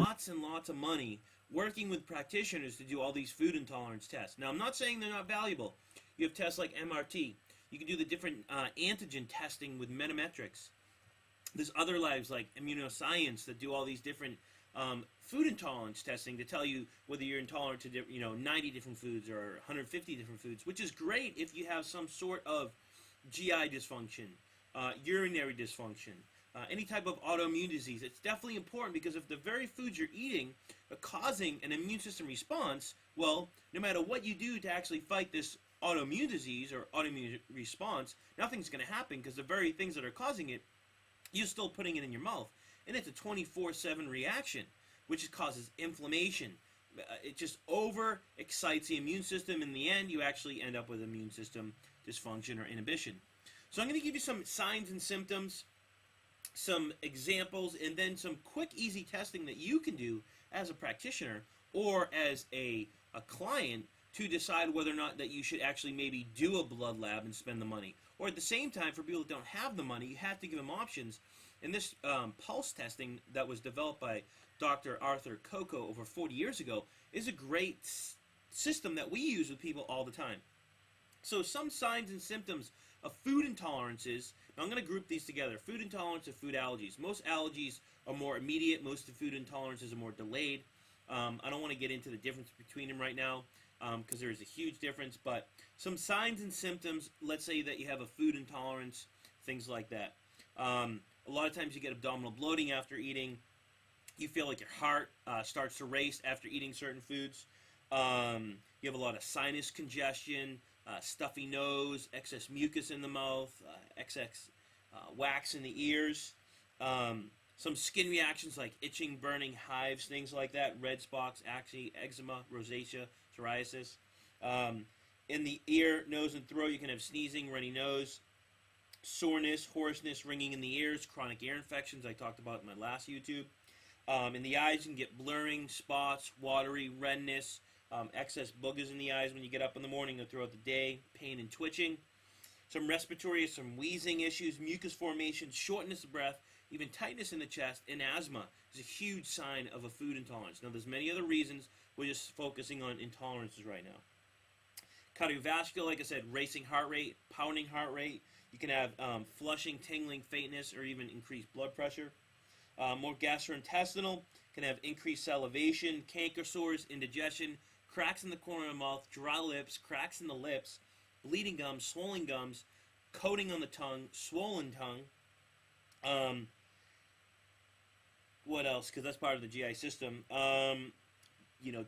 lots and lots of money working with practitioners to do all these food intolerance tests. Now, I'm not saying they're not valuable. You have tests like MRT. You can do the different antigen testing with metametrics. There's other labs like immunoscience that do all these different food intolerance testing to tell you whether you're intolerant to 90 different foods or 150 different foods, which is great if you have some sort of GI dysfunction, urinary dysfunction, any type of autoimmune disease. It's definitely important because if the very foods you're eating are causing an immune system response, well, no matter what you do to actually fight this autoimmune disease or autoimmune response, nothing's going to happen because the very things that are causing it, you're still putting it in your mouth. And it's a 24/7 reaction, which causes inflammation. It just over-excites the immune system. In the end, you actually end up with immune system dysfunction or inhibition. So I'm going to give you some signs and symptoms, some examples, and then some quick, easy testing that you can do as a practitioner or as a client to decide whether or not that you should actually maybe do a blood lab and spend the money. Or at the same time, for people that don't have the money, you have to give them options. And this pulse testing that was developed by Dr. Arthur Coco over 40 years ago is a great system that we use with people all the time. So some signs and symptoms of food intolerances. Now I'm going to group these together. Food intolerance and food allergies. Most allergies are more immediate. Most of the food intolerances are more delayed. I don't want to get into the difference between them right now because there is a huge difference. But some signs and symptoms, let's say that you have a food intolerance, things like that. A lot of times you get abdominal bloating after eating. You feel like your heart starts to race after eating certain foods. You have a lot of sinus congestion, stuffy nose, excess mucus in the mouth, excess wax in the ears. Some skin reactions like itching, burning, hives, things like that, red spots, acne, eczema, rosacea, psoriasis. In the ear, nose, and throat, you can have sneezing, runny nose, soreness, hoarseness, ringing in the ears, chronic ear infections I talked about in my last YouTube. In the eyes, you can get blurring, spots, watery, redness, excess boogers in the eyes when you get up in the morning or throughout the day, pain and twitching. Some respiratory, some wheezing issues, mucus formation, shortness of breath, even tightness in the chest, and asthma is a huge sign of a food intolerance. Now, there's many other reasons. We're just focusing on intolerances right now. Cardiovascular, like I said, racing heart rate, pounding heart rate. You can have flushing, tingling, faintness, or even increased blood pressure. More gastrointestinal, can have increased salivation, canker sores, indigestion, cracks in the corner of the mouth, dry lips, cracks in the lips, bleeding gums, swollen gums, coating on the tongue, swollen tongue. What else? Because that's part of the GI system.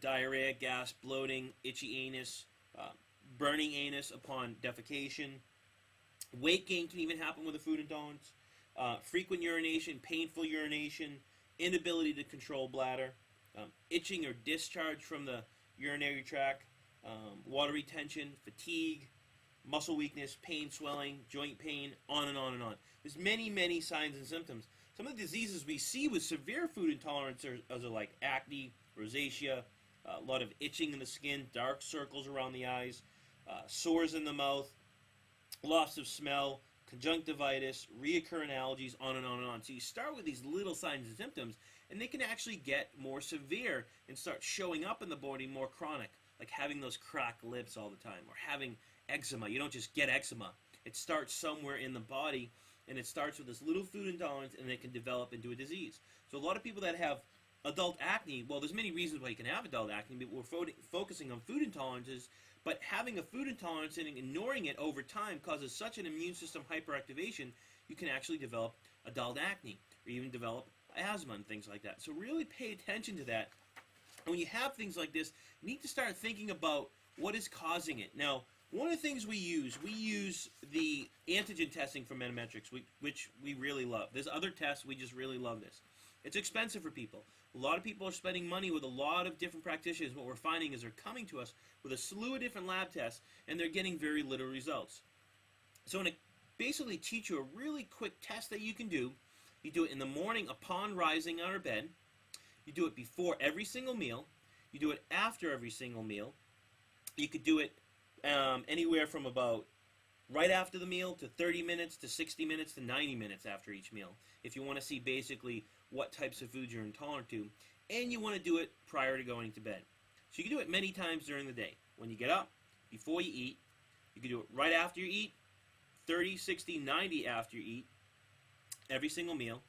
Diarrhea, gas, bloating, itchy anus, burning anus upon defecation. Weight gain can even happen with a food intolerance. Frequent urination, painful urination, inability to control bladder, itching or discharge from the urinary tract, water retention, fatigue, muscle weakness, pain, swelling, joint pain, on and on and on. There's many, many signs and symptoms. Some of the diseases we see with severe food intolerance are like acne, rosacea, a lot of itching in the skin, dark circles around the eyes, sores in the mouth, loss of smell, conjunctivitis, reoccurring allergies, on and on and on. So you start with these little signs and symptoms, and they can actually get more severe and start showing up in the body more chronic, like having those cracked lips all the time, or having eczema. You don't just get eczema. It starts somewhere in the body, and it starts with this little food intolerance, and it can develop into a disease. So a lot of people that have adult acne, well, there's many reasons why you can have adult acne, but we're focusing on food intolerances. But having a food intolerance and ignoring it over time causes such an immune system hyperactivation, you can actually develop adult acne or even develop asthma and things like that. So really pay attention to that. And when you have things like this, you need to start thinking about what is causing it. Now, one of the things we use the antigen testing from Metametrics, which we really love. There's other tests, we just really love this. It's expensive for people. A lot of people are spending money with a lot of different practitioners. What we're finding is they're coming to us with a slew of different lab tests, and they're getting very little results. So I'm going to basically teach you a really quick test that you can do. You do it in the morning upon rising out of bed. You do it before every single meal. You do it after every single meal. You could do it anywhere from about right after the meal to 30 minutes to 60 minutes to 90 minutes after each meal if you want to see basically what types of foods you're intolerant to. and you want to do it prior to going to bed. So you can do it many times during the day. When you get up, before you eat, you can do it right after you eat, 30, 60, 90 after you eat, every single meal,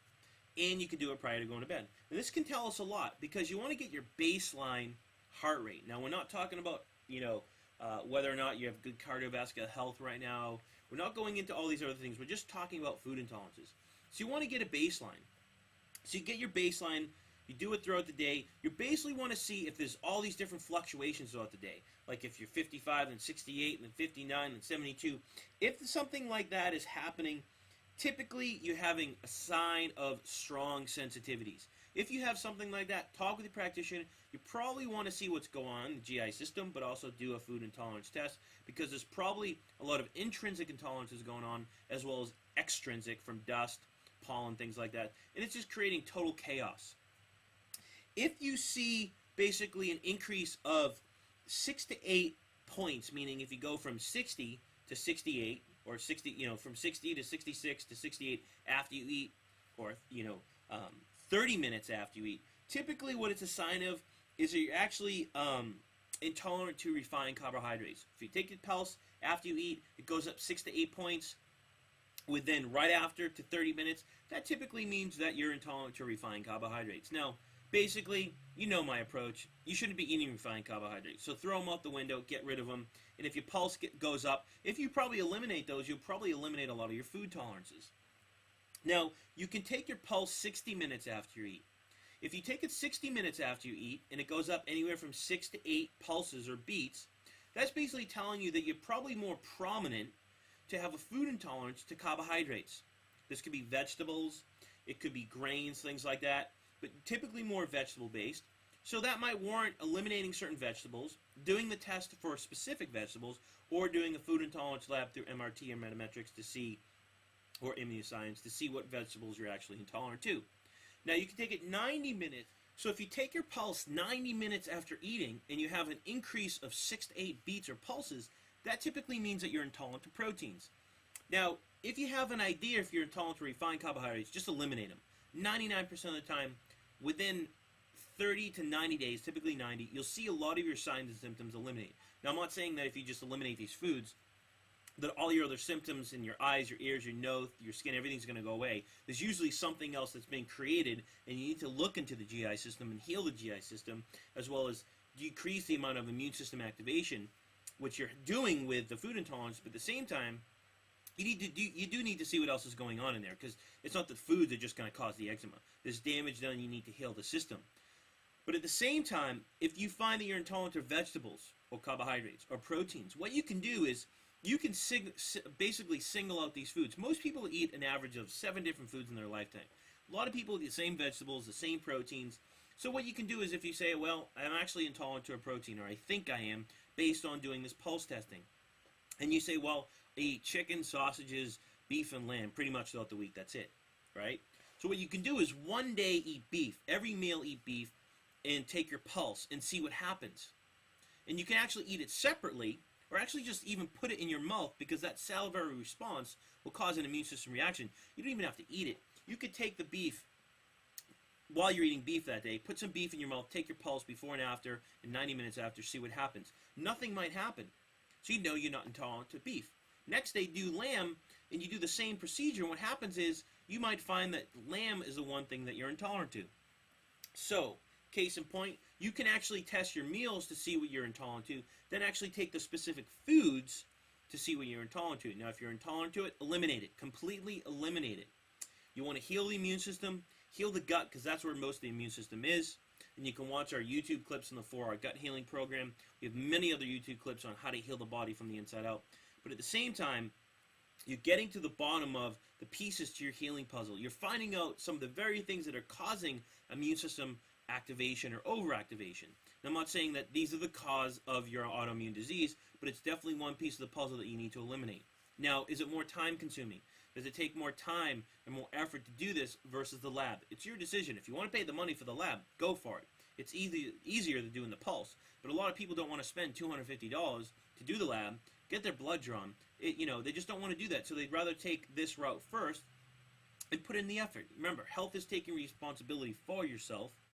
and you can do it prior to going to bed. And this can tell us a lot because you want to get your baseline heart rate. Now, we're not talking about, whether or not you have good cardiovascular health right now. We're not going into all these other things. We're just talking about food intolerances. So you want to get a baseline. So you get your baseline, you do it throughout the day. You basically want to see if there's all these different fluctuations throughout the day. Like if you're 55 and 68 and 59 and 72. If something like that is happening, typically you're having a sign of strong sensitivities. If you have something like that, talk with your practitioner. You probably want to see what's going on in the GI system, but also do a food intolerance test because there's probably a lot of intrinsic intolerances going on as well as extrinsic from dust, pollen, things like that. And it's just creating total chaos. If you see basically an increase of 6 to 8 points, meaning if you go from 60 to 68, or 60, from 60 to 66 to 68 after you eat, or 30 minutes after you eat, typically what it's a sign of is that you're actually intolerant to refined carbohydrates. If you take your pulse after you eat, it goes up 6 to 8 points. Within right after to 30 minutes, that typically means that you're intolerant to refined carbohydrates. Now, basically, you know my approach. You shouldn't be eating refined carbohydrates. So throw them out the window, get rid of them. And if your pulse goes up, if you probably eliminate those, you'll probably eliminate a lot of your food tolerances. Now, you can take your pulse 60 minutes after you eat. If you take it 60 minutes after you eat, and it goes up anywhere from 6 to 8 pulses or beats, that's basically telling you that you're probably more prominent to have a food intolerance to carbohydrates. This could be vegetables, it could be grains, things like that, but typically more vegetable-based. So that might warrant eliminating certain vegetables, doing the test for specific vegetables, or doing a food intolerance lab through MRT or metametrics to see, or immunoscience, to see what vegetables you're actually intolerant to. Now you can take it 90 minutes. So if you take your pulse 90 minutes after eating and you have an increase of 6 to 8 beats or pulses, that typically means that you're intolerant to proteins. Now, if you have an idea if you're intolerant to refined carbohydrates, just eliminate them. 99% of the time, within 30 to 90 days, typically 90, you'll see a lot of your signs and symptoms eliminate. Now, I'm not saying that if you just eliminate these foods, that all your other symptoms in your eyes, your ears, your nose, your skin, everything's going to go away. There's usually something else that's being created, and you need to look into the GI system and heal the GI system, as well as decrease the amount of immune system activation, which you're doing with the food intolerance. But at the same time, you do need to see what else is going on in there, because it's not the foods that are just going to cause the eczema. There's damage done, you need to heal the system. But at the same time, if you find that you're intolerant to vegetables or carbohydrates or proteins, what you can do is you can basically single out these foods. Most people eat an average of 7 different foods in their lifetime. A lot of people eat the same vegetables, the same proteins. So what you can do is if you say, well, I'm actually intolerant to a protein, or I think I am, based on doing this pulse testing. And you say, well, I eat chicken, sausages, beef, and lamb pretty much throughout the week. That's it, right? So what you can do is one day eat beef, every meal eat beef, and take your pulse and see what happens. And you can actually eat it separately, or actually just even put it in your mouth, because that salivary response will cause an immune system reaction. You don't even have to eat it. You could take the beef while you're eating beef that day, put some beef in your mouth, take your pulse before and after, and 90 minutes after, see what happens. Nothing might happen. So you know you're not intolerant to beef. Next day, do lamb, and you do the same procedure, and what happens is you might find that lamb is the one thing that you're intolerant to. So, case in point, you can actually test your meals to see what you're intolerant to, then actually take the specific foods to see what you're intolerant to. Now, if you're intolerant to it, eliminate it. Completely eliminate it. You want to heal the immune system, heal the gut, because that's where most of the immune system is. And you can watch our YouTube clips in the 4-hour gut healing program. We have many other YouTube clips on how to heal the body from the inside out. But at the same time, you're getting to the bottom of the pieces to your healing puzzle. You're finding out some of the very things that are causing immune system activation or overactivation. Now, I'm not saying that these are the cause of your autoimmune disease, but it's definitely one piece of the puzzle that you need to eliminate. Now, is it more time consuming? Does it take more time and more effort to do this versus the lab? It's your decision. If you want to pay the money for the lab, go for it. It's easier than doing the pulse. But a lot of people don't want to spend $250 to do the lab, get their blood drawn. They just don't want to do that. So they'd rather take this route first and put in the effort. Remember, health is taking responsibility for yourself.